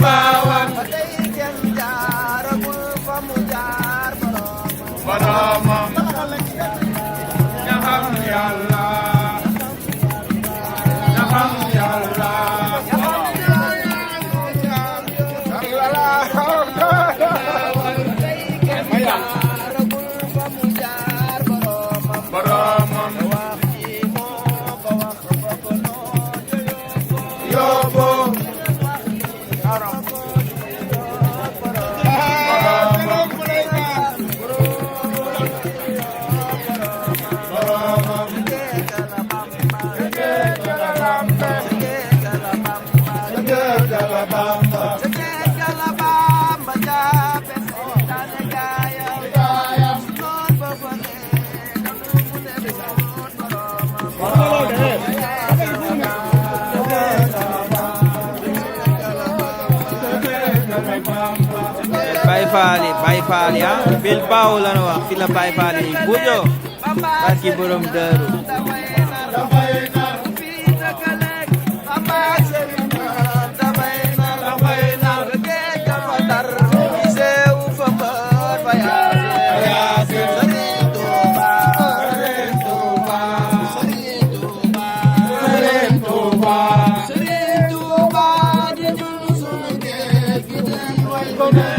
bawan Patay kenn jaaragul fa mu jaar boromam ña xam yàlla ña xam yàlla jaaragul fa mu jaar boromam wax ji moo ko wax ba ko noonu yóbbu Baye Fall ya Bilbao la nu wax fi la Baye Fall yi bujo barki borom Daaru Go